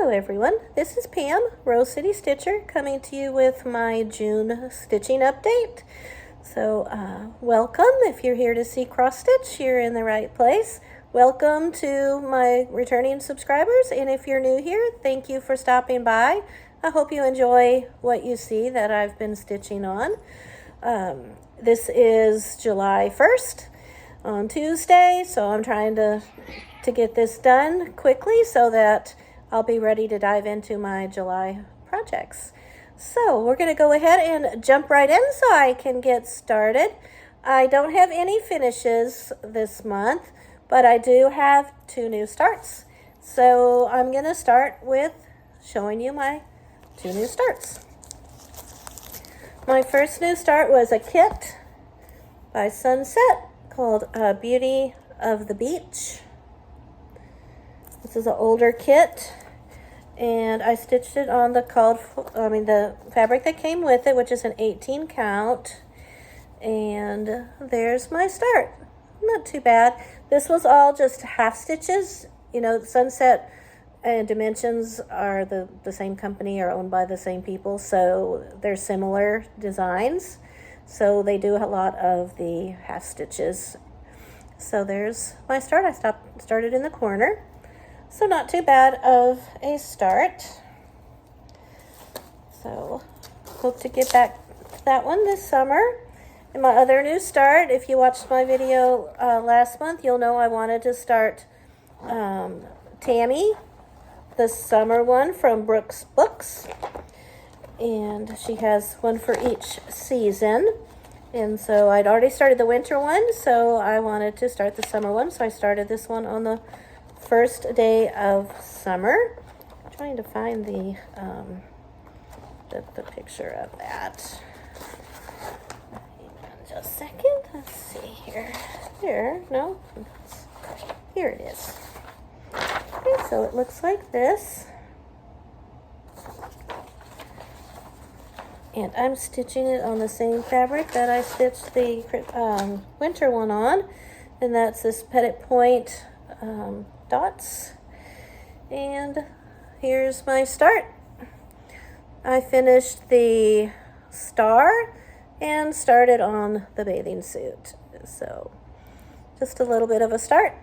Hello everyone, this is Pam, Rose City Stitcher, coming to you with my June stitching update. So welcome. If you're here to see cross stitch, you're in the right place. Welcome to my returning subscribers, and if you're new here, thank you for stopping by. I hope you enjoy what you see that I've been stitching on. This is July 1st on Tuesday, so I'm trying to get this done quickly so that I'll be ready to dive into my July projects. So we're going to go ahead and jump right in so I can get started. I don't have any finishes this month, but I do have 2 new starts. So I'm going to start with showing you my 2 new starts. My first new start was a kit by Sunset called Beauty of the Beach. This is an older kit, and I stitched it on the fabric that came with it, which is an 18 count. And there's my start. Not too bad. This was all just half stitches. You know, Sunset and Dimensions are the same company, are owned by the same people, so they're similar designs. So they do a lot of the half stitches. So there's my start. I started in the corner. So not too bad of a start. So hope to get back to that one this summer. And my other new start, if you watched my video last month, you'll know I wanted to start Tammy, the summer one from Brooks Books. And she has one for each season. And so I'd already started the winter one, so I wanted to start the summer one. So I started this one on the first day of summer. I'm trying to find the picture of that. Hang on just a second. Let's see here. Here it is. Okay, so it looks like this. And I'm stitching it on the same fabric that I stitched the winter one on, and that's this Petit Point dots. And here's my start. I finished the star and started on the bathing suit. So just a little bit of a start.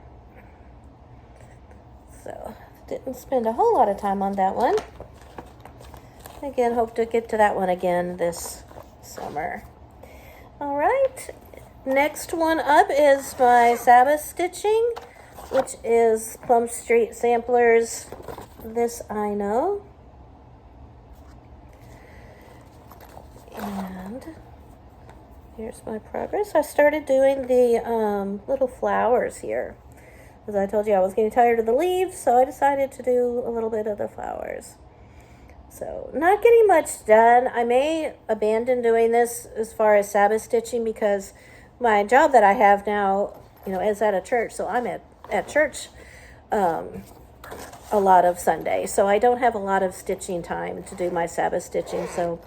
So didn't spend a whole lot of time on that one. Again, hope to get to that one again this summer. All right, next one up is my Sabbath stitching, which is Plum Street Samplers, This I Know. And here's my progress. I started doing the little flowers here. As I told you, I was getting tired of the leaves, so I decided to do a little bit of the flowers. So not getting much done. I may abandon doing this as far as Sabbath stitching because my job that I have now, is at a church. So I'm at church a lot of Sundays. So I don't have a lot of stitching time to do my Sabbath stitching. So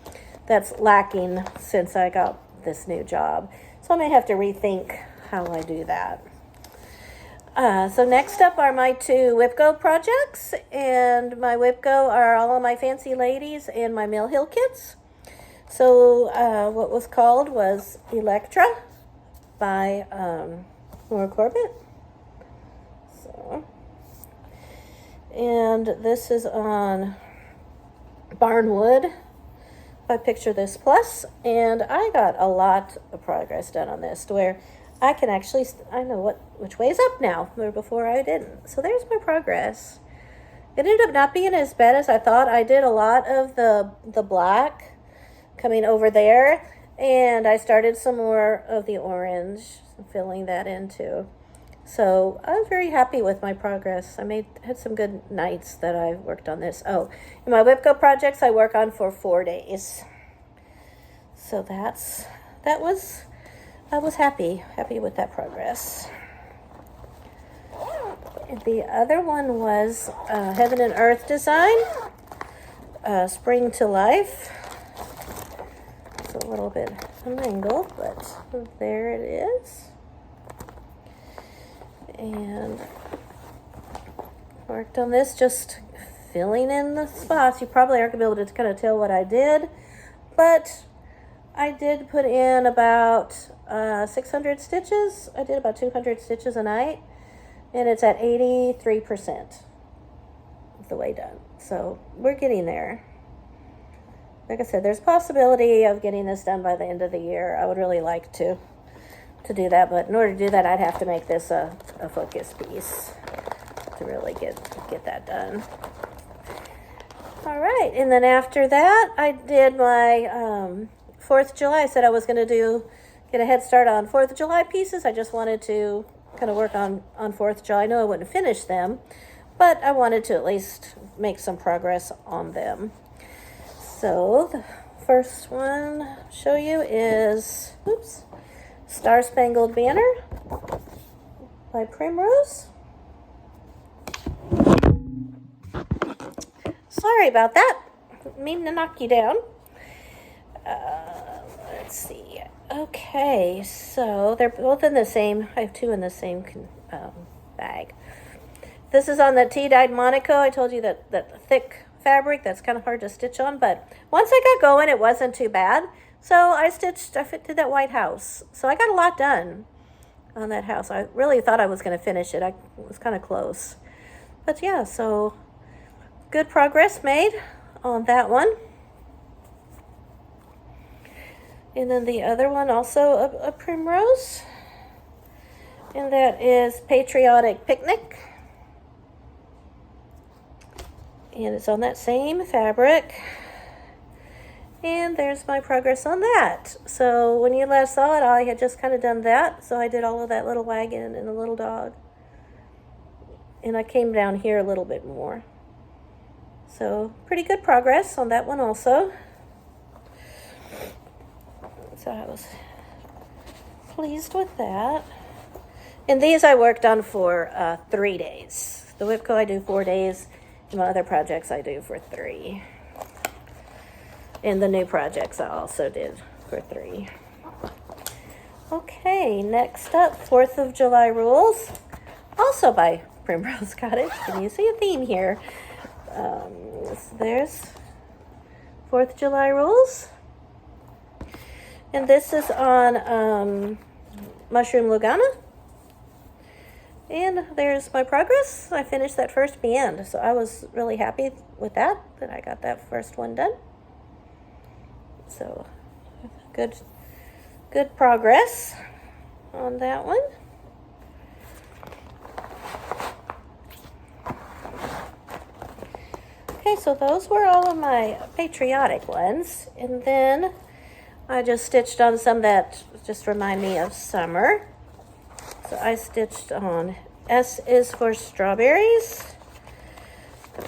that's lacking since I got this new job. So I may have to rethink how I do that. So next up are my 2 Whipco projects, and my Whipco are all of my Fancy Ladies and my Mill Hill kits. So what was called was Electra by Laura Corbett. So, and this is on Barnwood by Picture This Plus, and I got a lot of progress done on this to where I can actually, I know which way is up now, where before I didn't. So there's my progress. It ended up not being as bad as I thought. I did a lot of the black coming over there, and I started some more of the orange, filling that in too. So I was very happy with my progress. I had some good nights that I worked on this. Oh, in my Whipco projects, I work on for 4 days. So I was happy with that progress. The other one was Heaven and Earth Design, Spring to Life. It's a little bit mangled, but there it is. And worked on this just filling in the spots. You probably aren't going to be able to kind of tell what I did, but I did put in about 600 stitches. I did about 200 stitches a night, and it's at 83% of the way done. So we're getting there. Like I said, there's a possibility of getting this done by the end of the year. I would really like to do that, but in order to do that, I'd have to make this a focus piece to really get that done. All right, and then after that, I did my 4th of July. I said I was going to get a head start on 4th of July pieces. I just wanted to kind of work on 4th of July. I know I wouldn't finish them, but I wanted to at least make some progress on them. So the first one I'll show you is, Star Spangled Banner by Primrose. Sorry about that. Didn't mean to knock you down. Let's see. Okay, so they're both in the same, I have 2 in the same bag. This is on the tea-dyed Monaco. I told you that thick fabric that's kind of hard to stitch on, but once I got going, it wasn't too bad. So I did that white house. So I got a lot done on that house. I really thought I was going to finish it. I was kind of close. But yeah, so good progress made on that one. And then the other one, also a Primrose. And that is Patriotic Picnic. And it's on that same fabric. And there's my progress on that. So when you last saw it, I had just kind of done that. So I did all of that little wagon and a little dog. And I came down here a little bit more. So pretty good progress on that one also. So I was pleased with that. And these I worked on for 3 days. The Whipco I do 4 days. And my other projects I do for 3. And the new projects I also did for 3. Okay, next up, 4th of July Rules. Also by Primrose Cottage. Can you see a theme here? There's 4th of July Rules. And this is on Mushroom Lugana. And there's my progress. I finished that first band, so I was really happy with that I got that first one done. So good progress on that one. Okay, so those were all of my patriotic ones. And then I just stitched on some that just remind me of summer. So I stitched on S is for Strawberries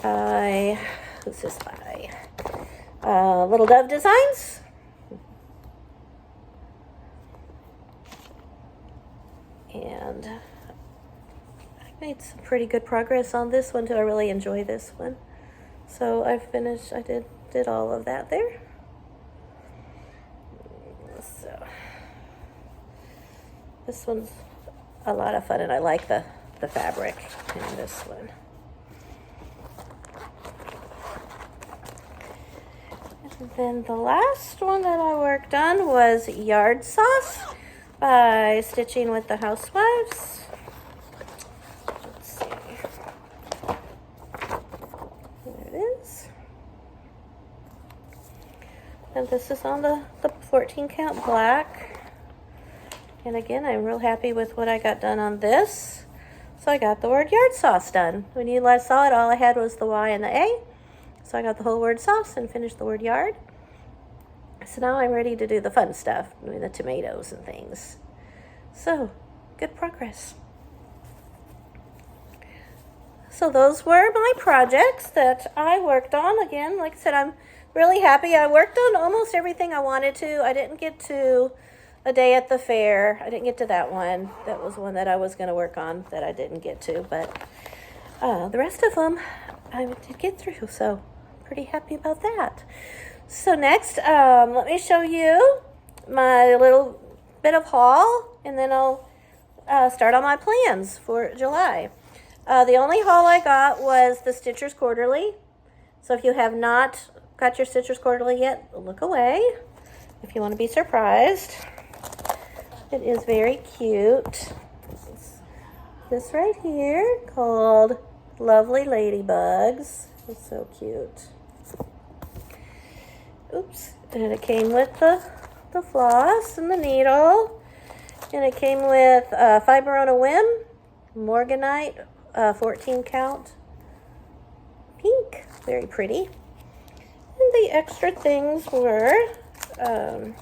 by, who's this by? Little Dove Designs. And I made some pretty good progress on this one too. I really enjoy this one. So I did all of that there. So this one's a lot of fun, and I like the fabric in this one. And then the last one that I worked on was Yard Sauce by Stitching with the Housewives. Let's see. There it is. And this is on the 14 count black. And again, I'm real happy with what I got done on this. So I got the word yard sauce done. When you last saw it, all I had was the Y and the A. So I got the whole word sauce and finished the word yard. So now I'm ready to do the fun stuff, doing the tomatoes and things. So, good progress. So those were my projects that I worked on. Again, like I said, I'm really happy. I worked on almost everything I wanted to. I didn't get to a day at the fair. I didn't get to that one. That was one that I was going to work on that I didn't get to. But the rest of them I did get through. So pretty happy about that. So next, let me show you my little bit of haul. And then I'll start on my plans for July. The only haul I got was the Stitchers Quarterly. So if you have not got your Stitcher's Quarterly yet, look away if you want to be surprised. It is very cute. It's this right here called Lovely Ladybugs. It's so cute. Oops. And it came with the floss and the needle. And it came with Fiber on a Whim, Morganite, 14 count, pink, very pretty. And the extra things were this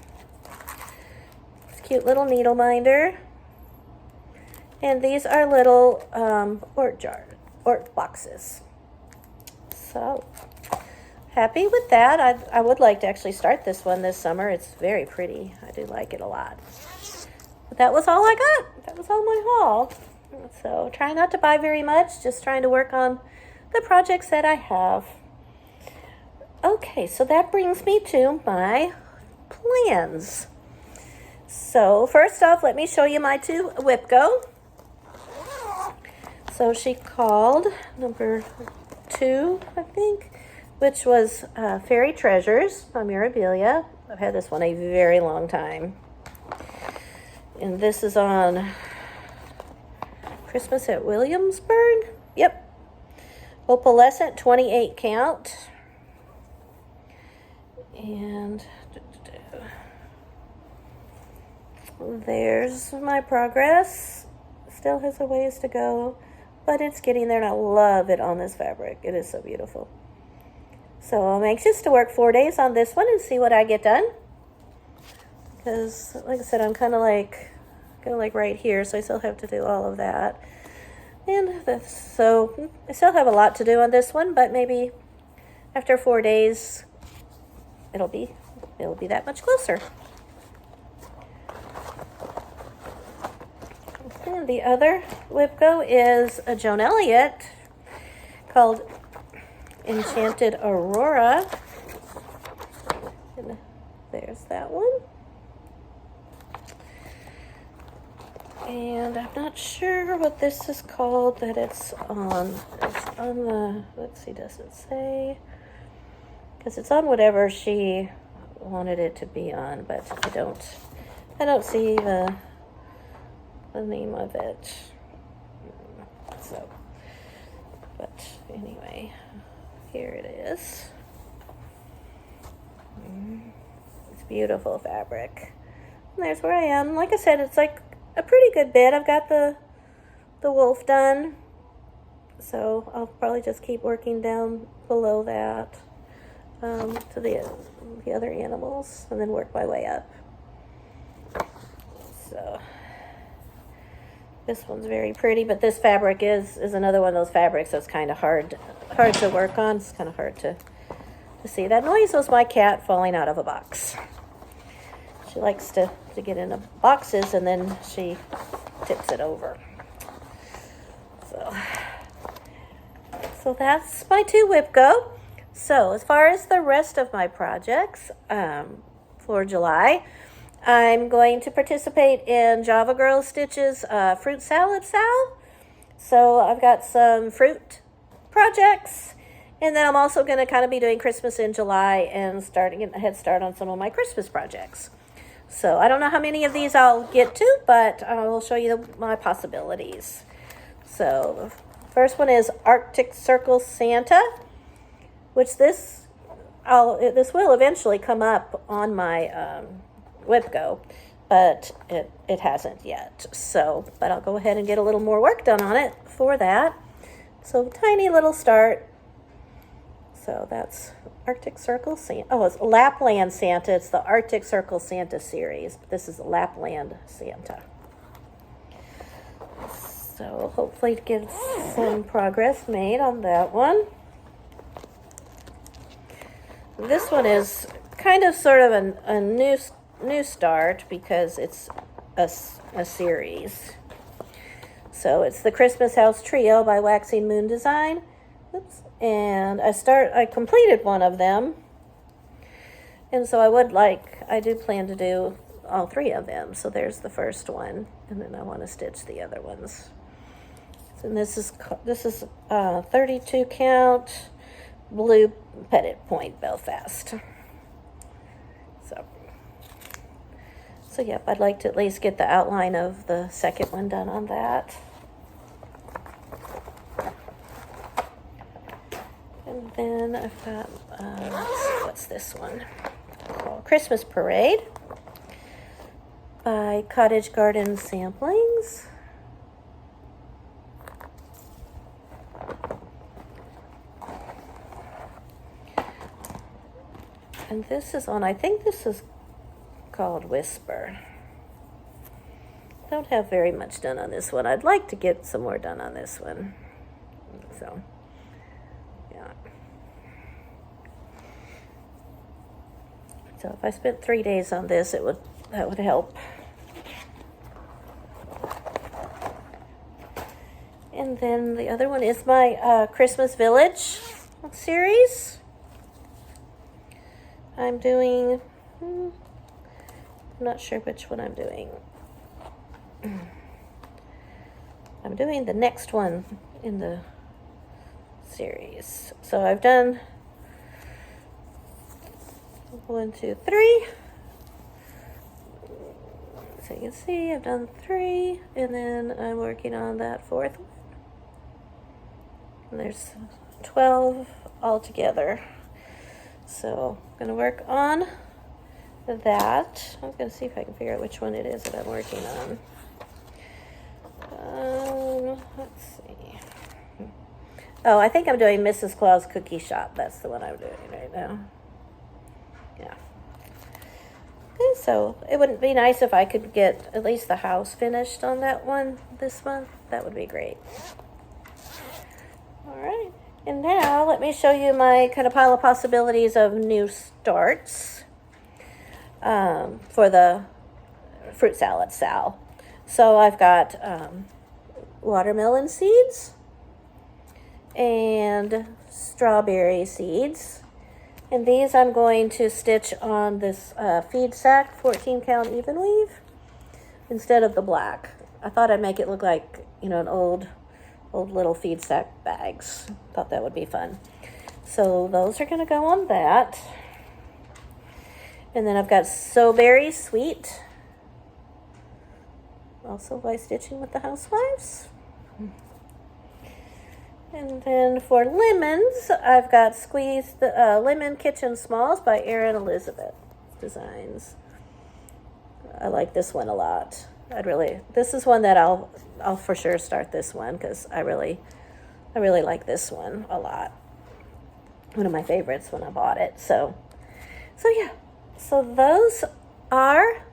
cute little needle binder. And these are little ort boxes. So, happy with that. I would like to actually start this one this summer. It's very pretty. I do like it a lot. But that was all I got. That was all my haul. So try not to buy very much. Just trying to work on the projects that I have. Okay, so that brings me to my plans. So first off, let me show you my two WIPGO. So she called number 2, I think, which was Fairy Treasures by Mirabilia. I've had this one a very long time. And this is on Christmas at Williamsburg. Yep. Opalescent, 28 count. And there's my progress. Still has a ways to go, but it's getting there, and I love it on this fabric. It is so beautiful. So I'm anxious to work 4 days on this one and see what I get done. Because, like I said, I'm kind of like right here, so I still have to do all of that. And so I still have a lot to do on this one, but maybe after 4 days, it'll be that much closer. And the other WIPGO is a Joan Elliott called Enchanted Aurora. And there's that one. And I'm not sure what this is called that it's on. It's on the, let's see, does it say? Because it's on whatever she wanted it to be on, but I don't see the name of it. So, but anyway, here it is. It's beautiful fabric. And there's where I am. Like I said, it's like a pretty good bit. I've got the wolf done, so I'll probably just keep working down below that to the other animals, and then work my way up. So this one's very pretty, but this fabric is another one of those fabrics that's kind of hard to work on. It's kind of hard to see. That noise was my cat falling out of a box. She likes to get into boxes, and then she tips it over. So that's my two WIPGO. So as far as the rest of my projects for July, I'm going to participate in Java Girl Stitch's fruit salad SAL. So I've got some fruit projects, and then I'm also going to kind of be doing Christmas in July and getting a head start on some of my Christmas projects. So I don't know how many of these I'll get to, but I will show you my possibilities. So the first one is Arctic Circle Santa, which this will eventually come up on my WIPGO, but it hasn't yet. So, but I'll go ahead and get a little more work done on it for that. So tiny little start. So that's Arctic Circle Santa. Oh, it's Lapland Santa. It's the Arctic Circle Santa series. This is Lapland Santa. So hopefully get some progress made on that one. This one is kind of sort of a new start because it's a series. So it's the Christmas House Trio by Waxing Moon Design. Oops. And I completed one of them. And so I do plan to do all 3 of them. So there's the first one, and then I want to stitch the other ones. And this is 32 count blue petted point Belfast. So yep, I'd like to at least get the outline of the second one done on that. And then I've got, what's this one? Called Christmas Parade by Cottage Garden Samplings. And this is on, I think this is called Whisper. Don't have very much done on this one. I'd like to get some more done on this one. So, yeah. So if I spent 3 days on this, that would help. And then the other one is my Christmas Village series. I'm doing, I'm not sure which one I'm doing. I'm doing the next one in the series. So I've done 1, 2, 3. So you can see I've done 3, and then I'm working on that 4th one. And there's 12 altogether. So I'm going to work on that. I'm going to see if I can figure out which one it is that I'm working on. Let's see. Oh, I think I'm doing Mrs. Claus Cookie Shop. That's the one I'm doing right now. Yeah. Okay, so it wouldn't be nice if I could get at least the house finished on that one this month. That would be great. All right. And now let me show you my kind of pile of possibilities of new starts for the fruit salad SAL. So I've got watermelon seeds and strawberry seeds. And these I'm going to stitch on this feed sack 14 count even weave instead of the black. I thought I'd make it look like, an old little feed sack bags. Thought that would be fun. So those are going to go on that. And then I've got So Berry Sweet, also by Stitching with the Housewives. And then for lemons, I've got Squeezed Lemon Kitchen Smalls by Erin Elizabeth Designs. I like this one a lot. This is one that I'll for sure start this one because I really like this one a lot. One of my favorites when I bought it. So yeah. So those are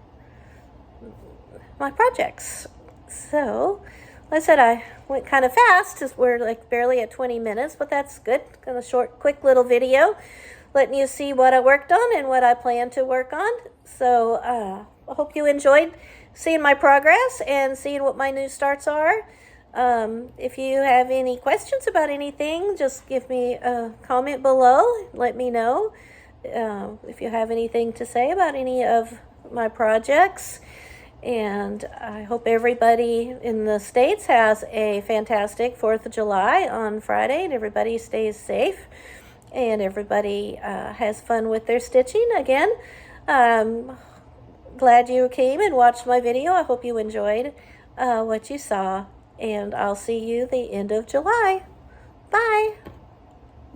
my projects. So, like I said, I went kind of fast because we're like barely at 20 minutes, but that's good. Kind of short, quick little video letting you see what I worked on and what I plan to work on. So I hope you enjoyed seeing my progress and seeing what my new starts are. If you have any questions about anything, just give me a comment below. Let me know if you have anything to say about any of my projects. And I hope everybody in the States has a fantastic 4th of July on Friday, and everybody stays safe and everybody has fun with their stitching. Again, glad you came and watched my video. I hope you enjoyed what you saw, and I'll see you the end of July. Bye.